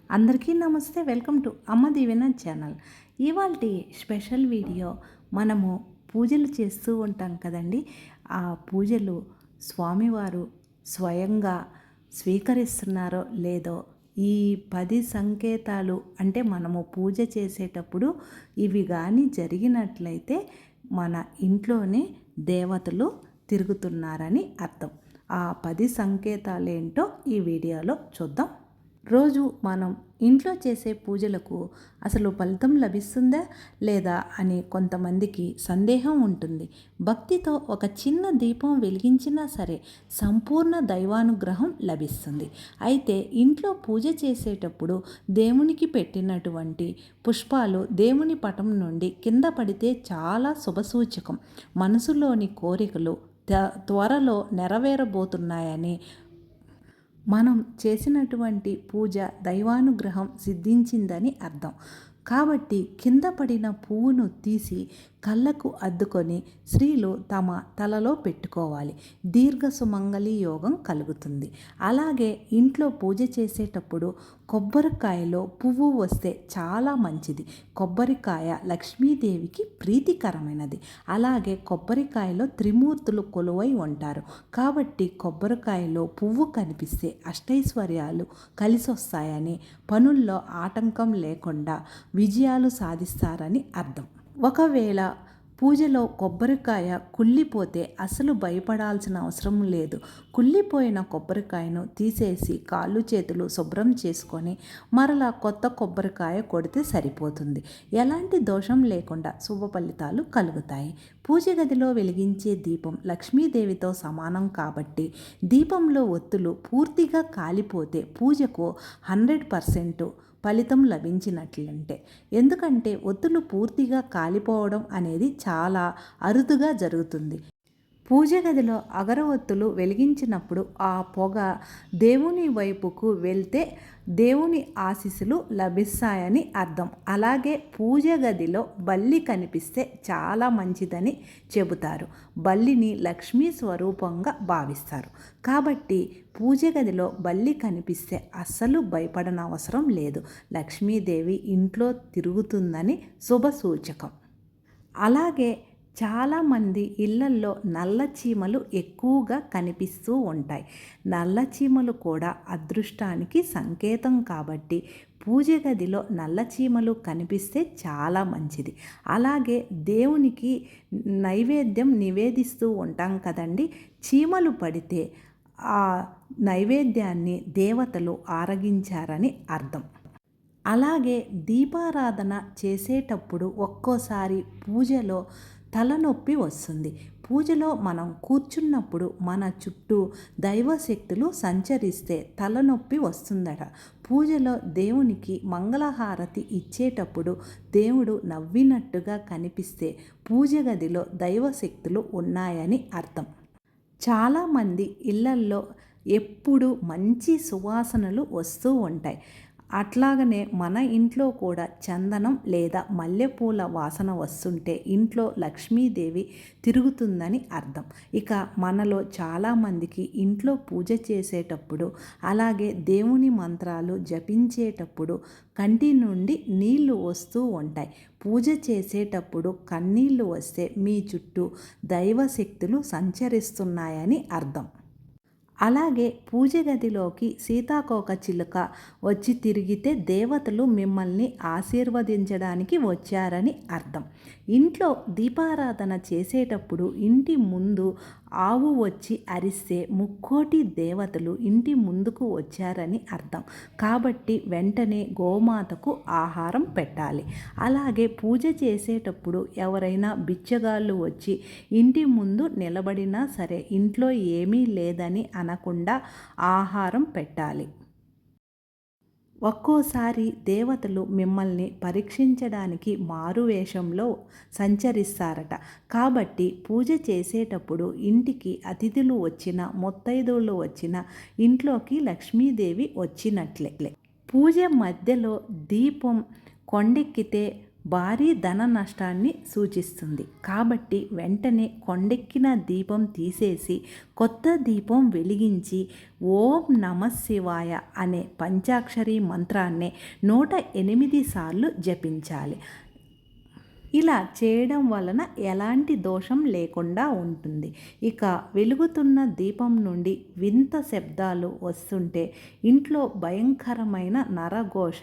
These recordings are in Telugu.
అందరికీ నమస్తే. వెల్కమ్ టు అమ్మ దీవెన ఛానల్. ఇవాల్టి స్పెషల్ వీడియో మనము పూజలు చేస్తూ ఉంటాం కదండి. ఆ పూజలు స్వామివారు స్వయంగా స్వీకరిస్తున్నారో లేదో ఈ 10 సంకేతాలు అంటే మనము పూజ చేసేటప్పుడు ఇవి కానీ జరిగినట్లయితే మన ఇంట్లోనే దేవతలు తిరుగుతున్నారని అర్థం. ఆ 10 సంకేతాలేంటో ఈ వీడియోలో చూద్దాం. రోజు మనం ఇంట్లో చేసే పూజలకు అసలు ఫలితం లభిస్తుందా లేదా అని కొంతమందికి సందేహం ఉంటుంది. భక్తితో ఒక చిన్న దీపం వెలిగించినా సరే సంపూర్ణ దైవానుగ్రహం లభిస్తుంది. అయితే ఇంట్లో పూజ చేసేటప్పుడు దేవునికి పెట్టినటువంటి పుష్పాలు దేవుని పటం నుండి కింద పడితే చాలా శుభసూచకం. మనసులోని కోరికలు త్వరలో నెరవేరబోతున్నాయని, మనం చేసినటువంటి పూజ దైవానుగ్రహం సిద్ధించిందని అర్థం. కాబట్టి కింద పడిన పువ్వును తీసి కళ్ళకు అద్దుకొని స్త్రీలు తమ తలలో పెట్టుకోవాలి. దీర్ఘ సుమంగళి యోగం కలుగుతుంది. అలాగే ఇంట్లో పూజ చేసేటప్పుడు కొబ్బరికాయలో పువ్వు వస్తే చాలా మంచిది. కొబ్బరికాయ లక్ష్మీదేవికి ప్రీతికరమైనది. అలాగే కొబ్బరికాయలో త్రిమూర్తులు కొలువై ఉంటారు. కాబట్టి కొబ్బరికాయలో పువ్వు కనిపిస్తే అష్టైశ్వర్యాలు కలిసొస్తాయని, పనుల్లో ఆటంకం లేకుండా విజయాలు సాధిస్తారని అర్థం. ఒకవేళ పూజలో కొబ్బరికాయ కుళ్ళిపోతే అసలు భయపడాల్సిన అవసరం లేదు. కుళ్ళిపోయిన కొబ్బరికాయను తీసేసి కాళ్ళు చేతులు శుభ్రం చేసుకొని మరలా కొత్త కొబ్బరికాయ కొడితే సరిపోతుంది. ఎలాంటి దోషం లేకుండా శుభ ఫలితాలు కలుగుతాయి. పూజ గదిలో వెలిగించే దీపం లక్ష్మీదేవితో సమానం కాబట్టి దీపంలో ఒత్తులు పూర్తిగా కాలిపోతే పూజకు 100% ఫలితం లభించినట్లంటే. ఎందుకంటే ఒత్తులు పూర్తిగా కాలిపోవడం అనేది చాలా అరుదుగా జరుగుతుంది. పూజ గదిలో అగరవత్తులు వెలిగించినప్పుడు ఆ పొగ దేవుని వైపుకు వెళ్తే దేవుని ఆశీస్సులు లభిస్తాయని అర్థం. అలాగే పూజ గదిలో బల్లి కనిపిస్తే చాలా మంచిదని చెబుతారు. బల్లిని లక్ష్మీ స్వరూపంగా భావిస్తారు. కాబట్టి పూజ గదిలో బల్లి కనిపిస్తే అస్సలు భయపడనవసరం లేదు. లక్ష్మీదేవి ఇంట్లో తిరుగుతుందని శుభసూచకం. అలాగే చాలామంది ఇళ్లల్లో నల్ల చీమలు ఎక్కువగా కనిపిస్తూ ఉంటాయి. నల్ల చీమలు కూడా అదృష్టానికి సంకేతం కాబట్టి పూజ గదిలో నల్ల చీమలు కనిపిస్తే చాలా మంచిది. అలాగే దేవునికి నైవేద్యం నివేదిస్తూ ఉంటాం కదండి. చీమలు పడితే ఆ నైవేద్యాన్ని దేవతలు ఆరగించారని అర్థం. అలాగే దీపారాధన చేసేటప్పుడు ఒక్కోసారి పూజలో తలనొప్పి వస్తుంది. పూజలో మనం కూర్చున్నప్పుడు మన చుట్టూ దైవశక్తులు సంచరిస్తే తలనొప్పి వస్తుందట. పూజలో దేవునికి మంగళహారతి ఇచ్చేటప్పుడు దేవుడు నవ్వినట్టుగా కనిపిస్తే పూజ గదిలో దైవశక్తులు ఉన్నాయని అర్థం. చాలామంది ఇళ్లల్లో ఎప్పుడు మంచి సువాసనలు వస్తూ ఉంటాయి. అట్లాగనే మన ఇంట్లో కూడా చందనం లేదా మల్లెపూల వాసన వస్తుంటే ఇంట్లో లక్ష్మీదేవి తిరుగుతుందని అర్థం. ఇక మనలో చాలామందికి ఇంట్లో పూజ చేసేటప్పుడు అలాగే దేవుని మంత్రాలు జపించేటప్పుడు కంటి నుండి నీళ్లు వస్తూ ఉంటాయి. పూజ చేసేటప్పుడు కన్నీళ్లు వస్తే మీ చుట్టూ దైవశక్తులు సంచరిస్తున్నాయని అర్థం. అలాగే పూజ గదిలోకి సీతాకోక చిలుక వచ్చి తిరిగితే దేవతలు మిమ్మల్ని ఆశీర్వదించడానికి వచ్చారని అర్థం. ఇంట్లో దీపారాధన చేసేటప్పుడు ఇంటి ముందు ఆవు వచ్చి అరిస్తే ముక్కోటి దేవతలు ఇంటి ముందుకు వచ్చారని అర్థం. కాబట్టి వెంటనే గోమాతకు ఆహారం పెట్టాలి. అలాగే పూజ చేసేటప్పుడు ఎవరైనా బిచ్చగాళ్ళు వచ్చి ఇంటి ముందు నిలబడినా సరే ఇంట్లో ఏమీ లేదని అనకుండా ఆహారం పెట్టాలి. ఒక్కోసారి దేవతలు మిమ్మల్ని పరీక్షించడానికి మారువేషంలో సంచరిస్తారట. కాబట్టి పూజ చేసేటప్పుడు ఇంటికి అతిథులు వచ్చినా ముత్తైదువులు వచ్చినా ఇంట్లోకి లక్ష్మీదేవి వచ్చినట్లే. పూజ మధ్యలో దీపం కొండెక్కితే భారీ ధన నష్టాన్ని సూచిస్తుంది. కాబట్టి వెంటనే కొండెక్కిన దీపం తీసేసి కొత్త దీపం వెలిగించి ఓం నమః శివాయ అనే పంచాక్షరి మంత్రాన్ని 108 సార్లు జపించాలి. ఇలా చేయడం వలన ఎలాంటి దోషం లేకుండా ఉంటుంది. ఇక వెలుగుతున్న దీపం నుండి వింత శబ్దాలు వస్తుంటే ఇంట్లో భయంకరమైన నరఘోష,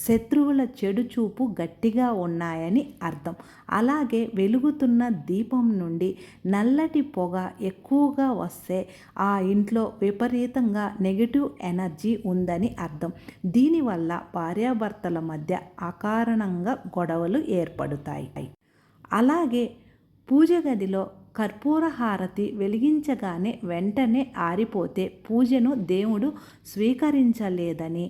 శత్రువుల చెడు చూపు గట్టిగా ఉన్నాయని అర్థం. అలాగే వెలుగుతున్న దీపం నుండి నల్లటి పొగ ఎక్కువగా వస్తే ఆ ఇంట్లో విపరీతంగా నెగటివ్ ఎనర్జీ ఉందని అర్థం. దీనివల్ల భార్యాభర్తల మధ్య అకారణంగా గొడవలు ఏర్పడతాయి. అలాగే పూజ గదిలో కర్పూర హారతి వెలిగించగానే వెంటనే ఆరిపోతే పూజను దేవుడు స్వీకరించలేదని,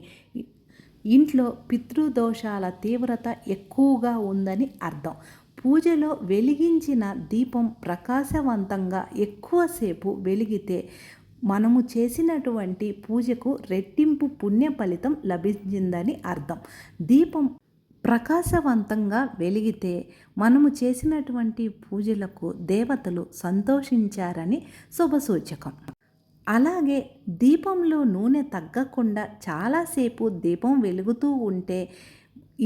ఇంట్లో పితృదోషాల తీవ్రత ఎక్కువగా ఉందని అర్థం. పూజలో వెలిగించిన దీపం ప్రకాశవంతంగా ఎక్కువసేపు వెలిగితే మనము చేసినటువంటి పూజకు రెట్టింపు పుణ్య ఫలితం లభించిందని అర్థం. దీపం ప్రకాశవంతంగా వెలిగితే మనము చేసినటువంటి పూజలకు దేవతలు సంతోషించారని శుభసూచకం. అలాగే దీపంలో నూనె తగ్గకుండా చాలాసేపు దీపం వెలుగుతూ ఉంటే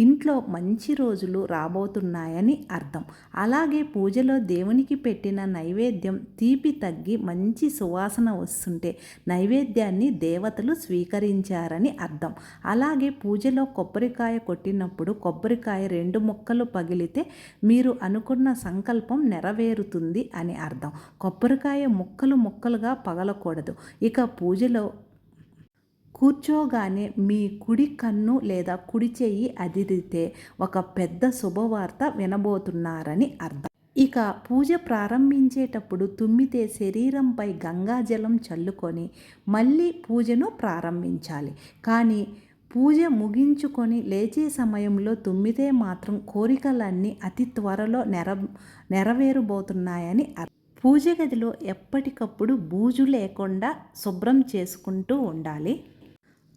ఇంట్లో మంచి రోజులు రాబోతున్నాయని అర్థం. అలాగే పూజలో దేవునికి పెట్టిన నైవేద్యం తీపి తగ్గి మంచి సువాసన వస్తుంటే నైవేద్యాన్ని దేవతలు స్వీకరించారని అర్థం. అలాగే పూజలో కొబ్బరికాయ కొట్టినప్పుడు కొబ్బరికాయ 2 ముక్కలు పగిలితే మీరు అనుకున్న సంకల్పం నెరవేరుతుంది అని అర్థం. కొబ్బరికాయ ముక్కలు ముక్కలుగా పగలకూడదు. ఇక పూజలో కూర్చోగానే మీ కుడి కన్ను లేదా కుడి చెయ్యి అదిరితే ఒక పెద్ద శుభవార్త వినబోతున్నారని అర్థం. ఇక పూజ ప్రారంభించేటప్పుడు తుమ్మితే శరీరంపై గంగాజలం చల్లుకొని మళ్ళీ పూజను ప్రారంభించాలి. కానీ పూజ ముగించుకొని లేచే సమయంలో తుమ్మితే మాత్రం కోరికలన్నీ అతి త్వరలో నెరవేరబోతున్నాయని అర్థం. పూజ గదిలో ఎప్పటికప్పుడు బూజు లేకుండా శుభ్రం చేసుకుంటూ ఉండాలి.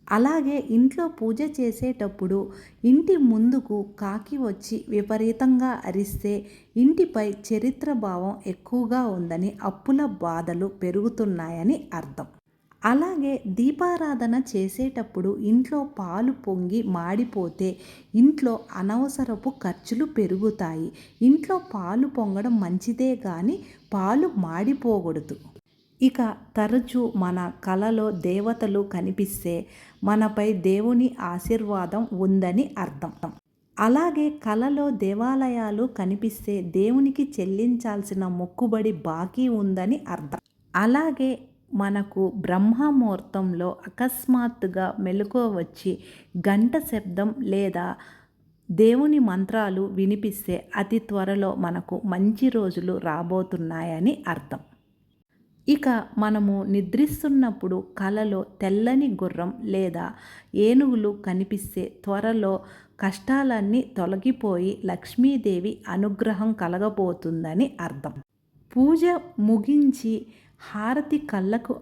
అలాగే ఇంట్లో పూజ చేసేటప్పుడు ఇంటి ముందుకు కాకి వచ్చి విపరీతంగా అరిస్తే ఇంటిపై చరిత్ర భావం ఎక్కువగా ఉందని, అప్పుల బాధలు పెరుగుతున్నాయని అర్థం. అలాగే దీపారాధన చేసేటప్పుడు ఇంట్లో పాలు పొంగి మాడిపోతే ఇంట్లో అనవసరపు ఖర్చులు పెరుగుతాయి. ఇంట్లో పాలు పొంగడం మంచిదే కానీ పాలు మాడిపోకూడదు. ఇక తరచూ మన కలలో దేవతలు కనిపిస్తే మనపై దేవుని ఆశీర్వాదం ఉందని అర్థం. అలాగే కలలో దేవాలయాలు కనిపిస్తే దేవునికి చెల్లించాల్సిన మొక్కుబడి బాకీ ఉందని అర్థం. అలాగే మనకు బ్రహ్మముహూర్తంలో అకస్మాత్తుగా మెలకువ వచ్చి గంట శబ్దం లేదా దేవుని మంత్రాలు వినిపిస్తే అతి త్వరలో మనకు మంచి రోజులు రాబోతున్నాయని అర్థం. ఇక మనము నిద్రిస్తున్నప్పుడు కలలో తెల్లని గుర్రం లేదా ఏనుగులు కనిపిస్తే త్వరలో కష్టాలన్నీ తొలగిపోయి లక్ష్మీదేవి అనుగ్రహం కలగబోతుందని అర్థం. పూజ ముగించి హారతి కళ్ళకు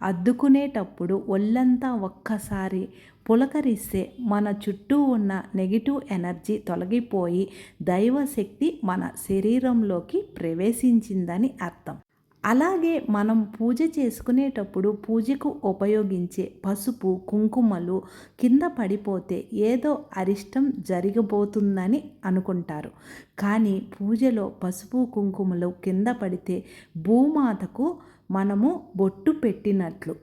అద్దుకునేటప్పుడు ఒళ్ళంతా ఒక్కసారి పులకరిస్తే మన చుట్టూ ఉన్న నెగిటివ్ ఎనర్జీ తొలగిపోయి దైవశక్తి మన శరీరంలోకి ప్రవేశించిందని అర్థం. అలాగే మనం పూజ చేసుకునేటప్పుడు పూజకు ఉపయోగించే పసుపు కుంకుమలు కింద పడిపోతే ఏదో అరిష్టం జరగబోతుందని అనుకుంటారు. కానీ పూజలో పసుపు కుంకుమలు కింద పడితే భూమాతకు మనము బొట్టు పెట్టినట్లు.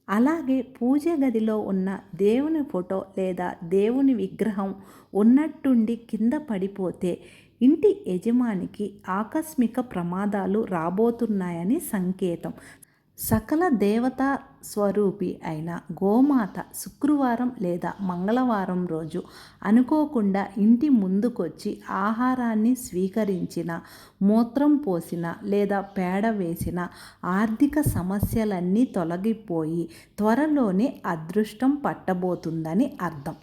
అలాగే పూజ గదిలో ఉన్న దేవుని ఫోటో లేదా దేవుని విగ్రహం ఉన్నట్టుండి కింద పడిపోతే ఇంటి యజమానికి ఆకస్మిక ప్రమాదాలు రాబోతున్నాయని సంకేతం. సకల దేవతా స్వరూపి అయిన గోమాత శుక్రవారం లేదా మంగళవారం రోజు అనుకోకుండా ఇంటి ముందుకొచ్చి ఆహారాన్ని స్వీకరించిన, మూత్రం పోసిన లేదా పేడ వేసిన ఆర్థిక సమస్యలన్నీ తొలగిపోయి త్వరలోనే అదృష్టం పట్టబోతుందని అర్థం.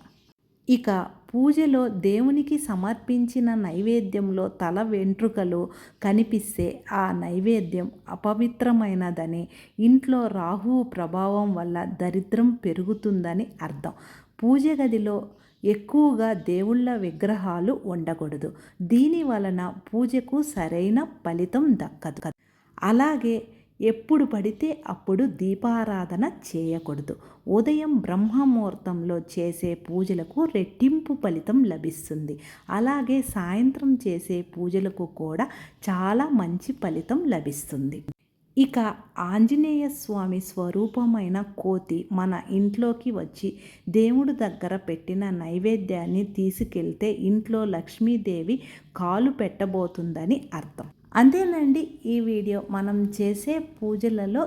ఇక పూజలో దేవునికి సమర్పించిన నైవేద్యంలో తల వెంట్రుకలు కనిపిస్తే ఆ నైవేద్యం అపవిత్రమైనదని, ఇంట్లో రాహువు ప్రభావం వల్ల దరిద్రం పెరుగుతుందని అర్థం. పూజ గదిలో ఎక్కువగా దేవుళ్ళ విగ్రహాలు ఉండకూడదు. దీని వలన పూజకు సరైన ఫలితం దక్కదు. అలాగే ఎప్పుడు పడితే అప్పుడు దీపారాధన చేయకూడదు. ఉదయం బ్రహ్మముహూర్తంలో చేసే పూజలకు రెట్టింపు ఫలితం లభిస్తుంది. అలాగే సాయంత్రం చేసే పూజలకు కూడా చాలా మంచి ఫలితం లభిస్తుంది. ఇక ఆంజనేయ స్వామి స్వరూపమైన కోతి మన ఇంట్లోకి వచ్చి దేవుడి దగ్గర పెట్టిన నైవేద్యాన్ని తీసుకెళ్తే ఇంట్లో లక్ష్మీదేవి కాలు పెట్టబోతుందని అర్థం. అంతేనండి ఈ వీడియో. మనం చేసే పూజలలో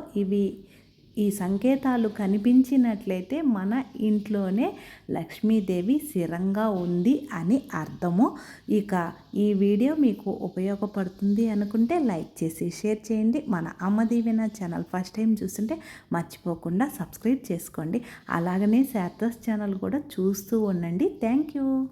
ఈ సంకేతాలు కనిపించినట్లయితే మన ఇంట్లోనే లక్ష్మీదేవి స్థిరంగా ఉంది అని అర్థము. ఇక ఈ వీడియో మీకు ఉపయోగపడుతుంది అనుకుంటే లైక్ చేసి షేర్ చేయండి. మన అమ్మ దీవెన ఛానల్ ఫస్ట్ టైం చూస్తుంటే మర్చిపోకుండా సబ్స్క్రైబ్ చేసుకోండి. అలాగనే శారదాస్ ఛానల్ కూడా చూస్తూ ఉండండి. Thank you.